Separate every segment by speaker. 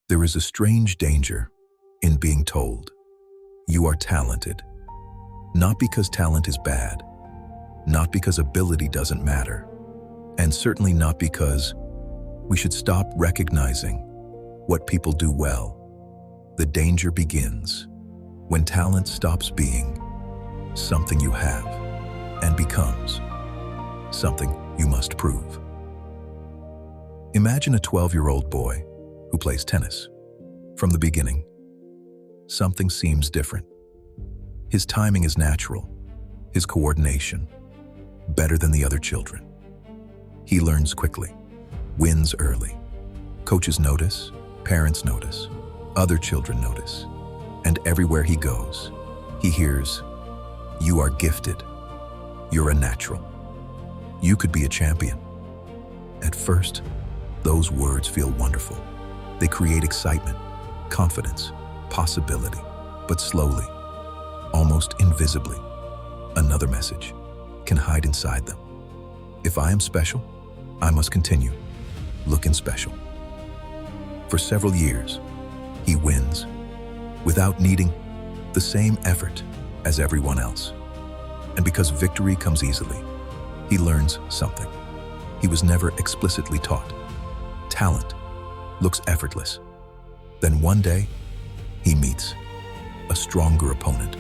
Speaker 1: There is a strange danger in being told, you are talented. Not because talent is bad, not because ability doesn't matter, and certainly not because we should stop recognizing what people do well. The danger begins when talent stops being something you have and becomes something you must prove. Imagine a 12-year-old boy who plays tennis. From the beginning, something seems different. His timing is natural, his coordination better than the other children. He learns quickly, wins early. Coaches notice, parents notice, other children notice, and everywhere he goes, he hears, "You are gifted. You're a natural. You could be a champion." At first, those words feel wonderful. They create excitement, confidence, possibility, but slowly, almost invisibly, another message can hide inside them. If I am special, I must continue looking special. For several years, he wins without needing the same effort as everyone else. And because victory comes easily, he learns something he was never explicitly taught. Talent looks effortless. Then one day, he meets a stronger opponent.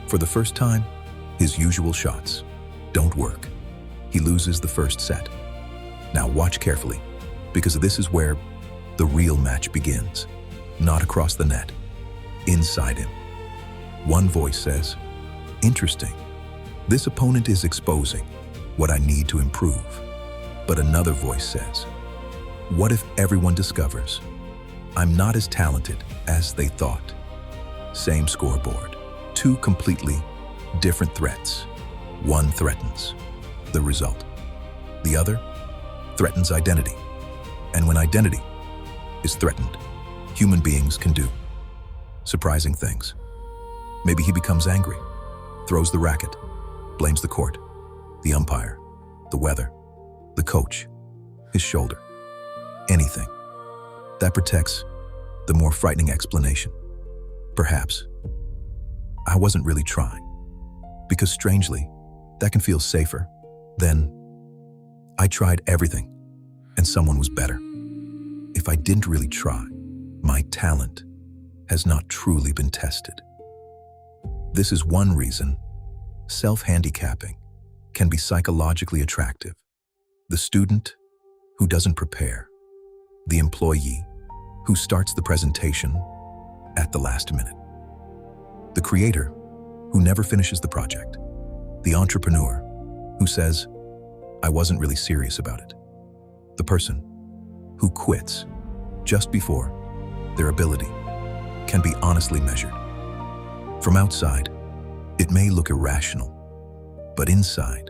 Speaker 1: For the first time, his usual shots don't work. He loses the first set. Now watch carefully, because this is where the real match begins. Not across the net, inside him. One voice says, "Interesting. This opponent is exposing what I need to improve." But another voice says, "What if everyone discovers I'm not as talented as they thought?" Same scoreboard, two completely different threats. One threatens the result. The other threatens identity. And when identity is threatened, human beings can do surprising things. Maybe he becomes angry, throws the racket, blames the court, the umpire, the weather, the coach, his shoulder, anything. That protects the more frightening explanation. Perhaps I wasn't really trying, because strangely, that can feel safer than I tried everything and someone was better. If I didn't really try, my talent has not truly been tested. This is one reason self-handicapping can be psychologically attractive. The student who doesn't prepare, the employee who starts the presentation at the last minute, the creator who never finishes the project, the entrepreneur who says, "I wasn't really serious about it," the person who quits just before their ability can be honestly measured. From outside, it may look irrational, but inside,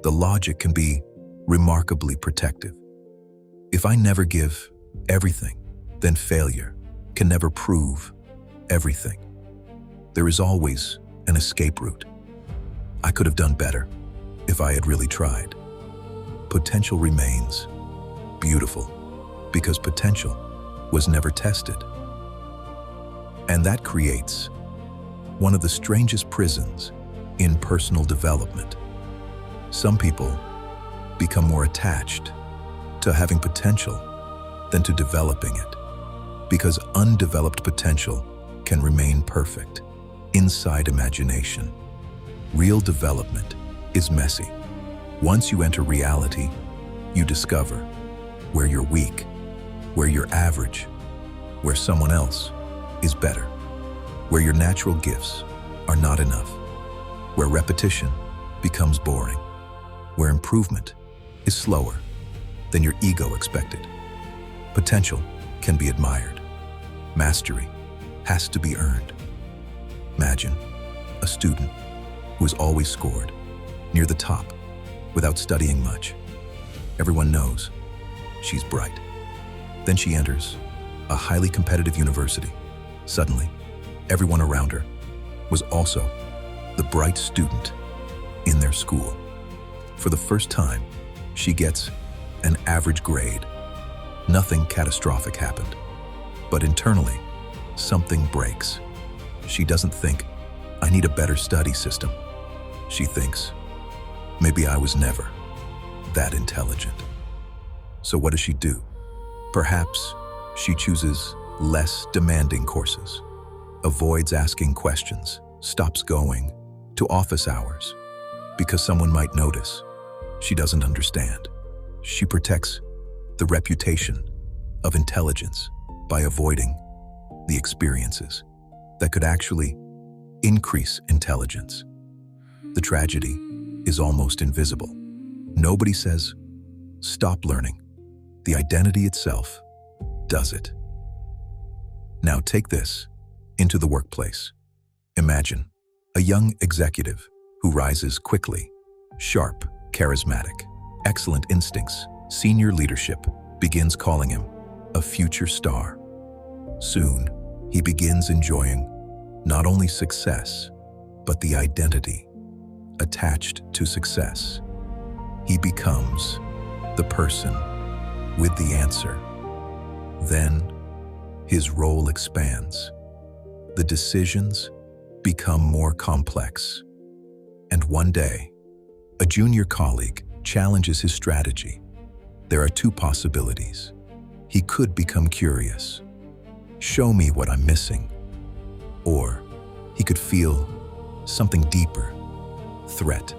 Speaker 1: the logic can be remarkably protective. If I never give everything, then failure can never prove everything. There is always an escape route. I could have done better if I had really tried. Potential remains beautiful because potential was never tested. And that creates one of the strangest prisons in personal development. Some people become more attached to having potential than to developing it, because undeveloped potential can remain perfect inside imagination. Real development is messy. Once you enter reality, you discover where you're weak, where you're average, where someone else is better, where your natural gifts are not enough, where repetition becomes boring, where improvement is slower than your ego expected. Potential can be admired. Mastery has to be earned. Imagine a student who has always scored near the top without studying much. Everyone knows she's bright. Then she enters a highly competitive university. Suddenly, everyone around her was also the bright student in their school. For the first time, she gets an average grade. Nothing catastrophic happened. But internally, something breaks. She doesn't think, I need a better study system. She thinks, maybe I was never that intelligent. So what does she do? Perhaps she chooses less demanding courses, avoids asking questions, stops going to office hours because someone might notice she doesn't understand. She protects the reputation of intelligence by avoiding the experiences that could actually increase intelligence. The tragedy is almost invisible. Nobody says, stop learning. The identity itself does it. Now take this into the workplace. Imagine a young executive who rises quickly, sharp, charismatic, excellent instincts. Senior leadership begins calling him a future star. Soon, he begins enjoying not only success, but the identity attached to success. He becomes the person with the answer. Then, his role expands. The decisions become more complex. And one day, a junior colleague challenges his strategy. There are two possibilities. He could become curious. Show me what I'm missing. Or he could feel something deeper, threat.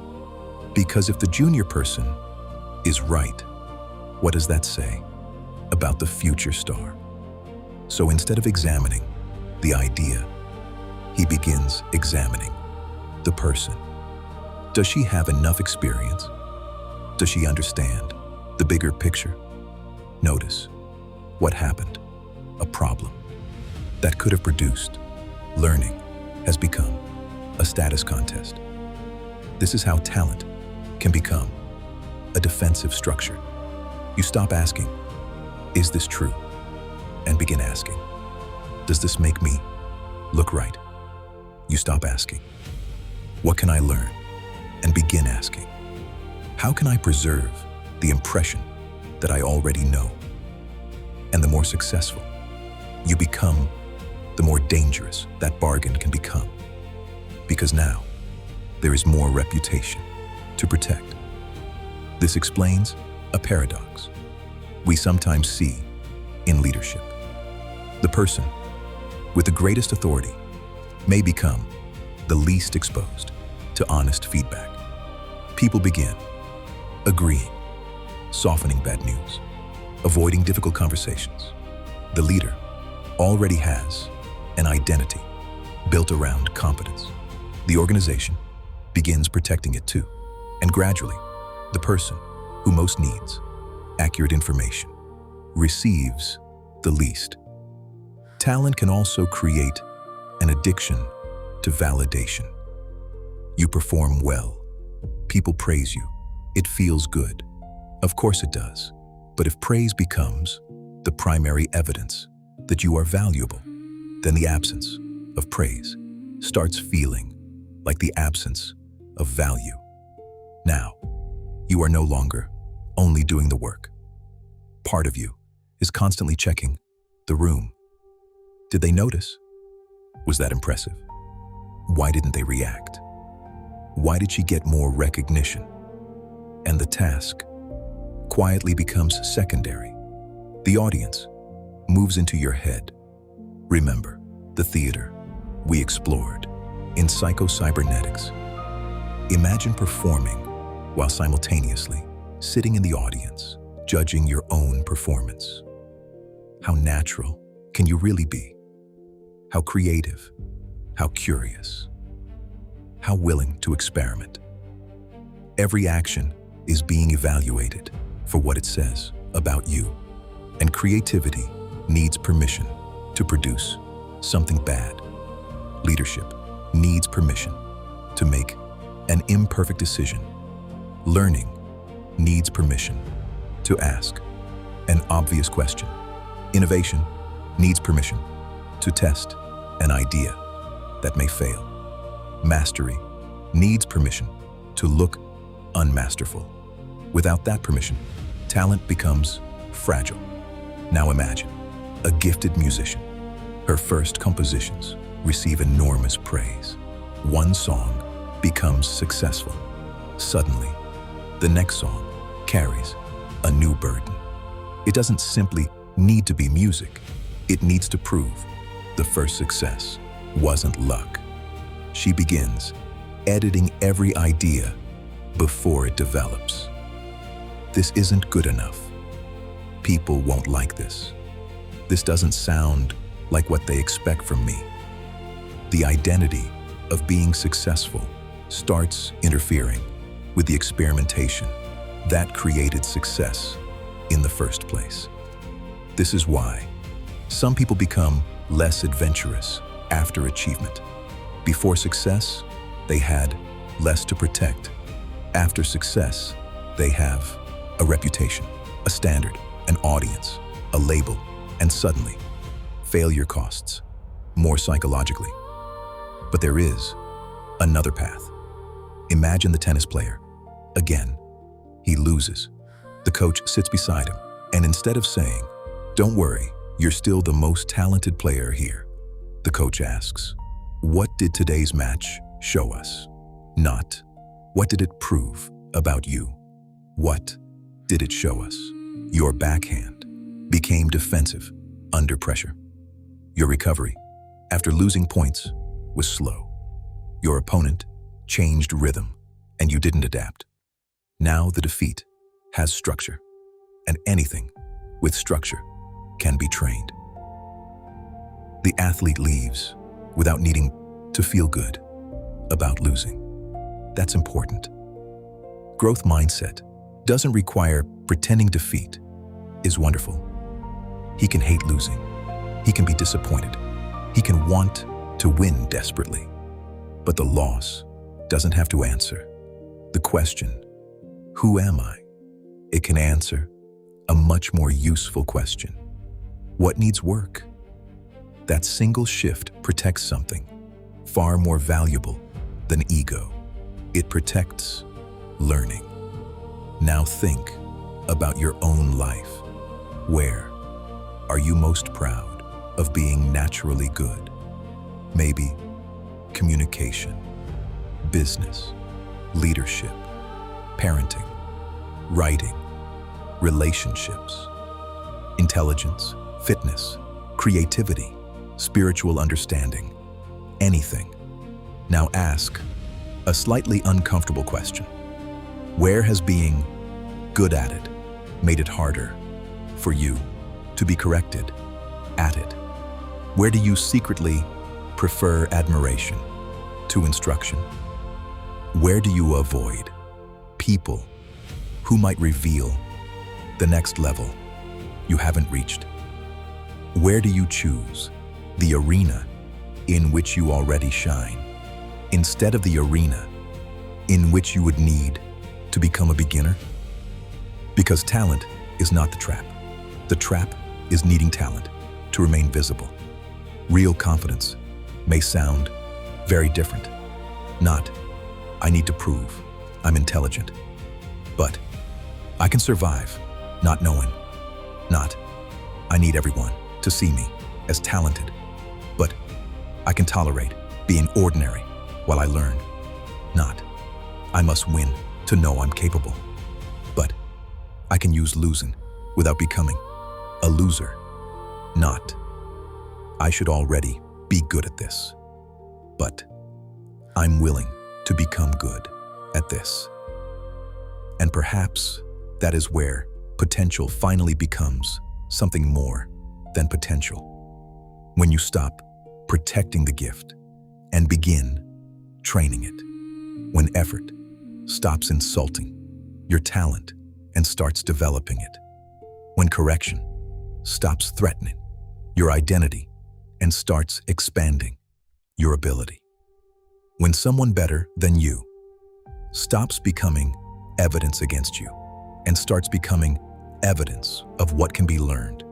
Speaker 1: Because if the junior person is right, what does that say about the future star? So instead of examining the idea, he begins examining the person. Does she have enough experience? Does she understand the bigger picture? Notice what happened. A problem that could have produced learning has become a status contest. This is how talent can become a defensive structure. You stop asking, is this true? And begin asking, does this make me look right? You stop asking, what can I learn? And begin asking, how can I preserve the impression that I already know? And the more successful you become, the more dangerous that bargain can become. Because now, there is more reputation to protect. This explains a paradox we sometimes see in leadership. The person with the greatest authority may become the least exposed to honest feedback. People begin agreeing, softening bad news, avoiding difficult conversations. The leader already has an identity built around competence. The organization begins protecting it too. And gradually, the person who most needs accurate information receives the least. Talent can also create an addiction to validation. You perform well. People praise you. It feels good. Of course it does. But if praise becomes the primary evidence that you are valuable, then the absence of praise starts feeling like the absence of value. Now, you are no longer only doing the work. Part of you is constantly checking the room. Did they notice? Was that impressive? Why didn't they react? Why did she get more recognition? And the task quietly becomes secondary. The audience moves into your head. Remember the theater we explored in psycho-cybernetics. Imagine performing while simultaneously sitting in the audience, judging your own performance. How natural can you really be? How creative? How curious? How willing to experiment? Every action is being evaluated for what it says about you. And creativity needs permission to produce something bad. Leadership needs permission to make an imperfect decision. Learning needs permission to ask an obvious question. Innovation needs permission to test an idea that may fail. Mastery needs permission to look unmasterful. Without that permission, talent becomes fragile. Now imagine a gifted musician. Her first compositions receive enormous praise. One song becomes successful. Suddenly, the next song carries a new burden. It doesn't simply need to be music. It needs to prove the first success wasn't luck. She begins editing every idea before it develops. This isn't good enough. People won't like this. This doesn't sound like what they expect from me. The identity of being successful starts interfering with the experimentation that created success in the first place. This is why some people become less adventurous after achievement. Before success, they had less to protect. After success, they have a reputation, a standard, an audience, a label, and suddenly, failure costs more psychologically. But there is another path. Imagine the tennis player. Again, he loses. The coach sits beside him, and instead of saying, "Don't worry, you're still the most talented player here," the coach asks, "What did today's match show us?" Not, "What did it prove about you?" What did it show us? Your backhand became defensive under pressure. Your recovery, after losing points, was slow. Your opponent changed rhythm, and you didn't adapt. Now the defeat has structure, and anything with structure can be trained. The athlete leaves without needing to feel good about losing. That's important. Growth mindset doesn't require pretending defeat is wonderful. He can hate losing. He can be disappointed. He can want to win desperately. But the loss doesn't have to answer the question, "Who am I?" It can answer a much more useful question. What needs work? That single shift protects something far more valuable than ego. It protects learning. Now think about your own life. Where are you most proud of being naturally good? Maybe communication, business, leadership, parenting, writing, relationships, intelligence, fitness, creativity, spiritual understanding, anything. Now ask a slightly uncomfortable question. Where has being good at it made it harder for you to be corrected at it? Where do you secretly prefer admiration to instruction? Where do you avoid people who might reveal the next level you haven't reached? Where do you choose the arena in which you already shine, instead of the arena in which you would need to become a beginner? Because talent is not the trap. The trap is needing talent to remain visible. Real confidence may sound very different. Not, "I need to prove I'm intelligent," but "I can survive not knowing." Not, "I need everyone to see me as talented," but "I can tolerate being ordinary while I learn." Not, "I must win to know I'm capable," but "I can use losing without becoming a loser." Not, "I should already be good at this," but "I'm willing to become good at this." And perhaps that is where potential finally becomes something more than potential. When you stop protecting the gift and begin training it. When effort stops insulting your talent and starts developing it. When correction stops threatening your identity and starts expanding your ability. When someone better than you stops becoming evidence against you and starts becoming evidence of what can be learned.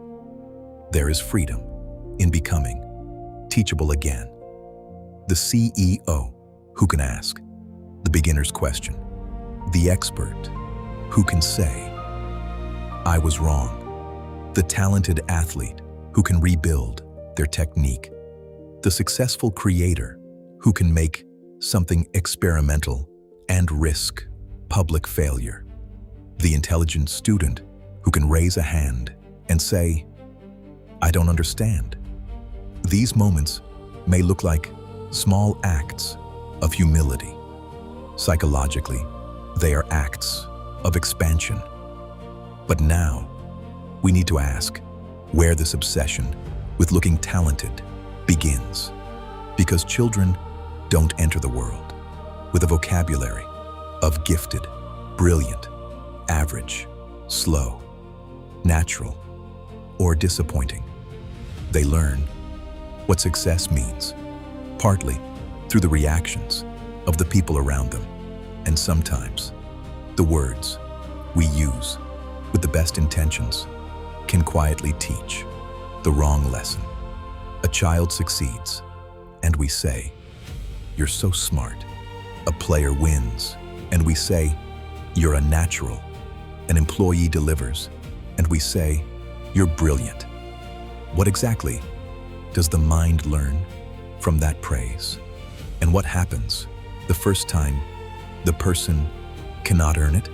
Speaker 1: There is freedom in becoming teachable again. The CEO who can ask the beginner's question. The expert who can say, "I was wrong." The talented athlete who can rebuild their technique, the successful creator who can make something experimental and risk public failure, the intelligent student who can raise a hand and say, "I don't understand." These moments may look like small acts of humility. Psychologically, they are acts of expansion. But now, we need to ask where this obsession with looking talented begins. Because children don't enter the world with a vocabulary of gifted, brilliant, average, slow, natural, or disappointing. They learn what success means, partly through the reactions of the people around them, and sometimes the words we use with the best intentions can quietly teach the wrong lesson. A child succeeds, and we say, "You're so smart." A player wins, and we say, "You're a natural." An employee delivers, and we say, "You're brilliant." What exactly does the mind learn from that praise? And what happens the first time the person cannot earn it?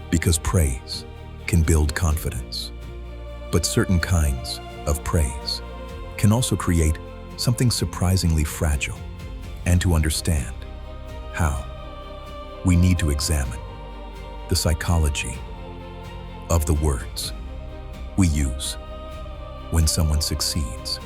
Speaker 1: Because praise can build confidence. But certain kinds of praise can also create something surprisingly fragile. And to understand how, we need to examine the psychology of the words we use when someone succeeds.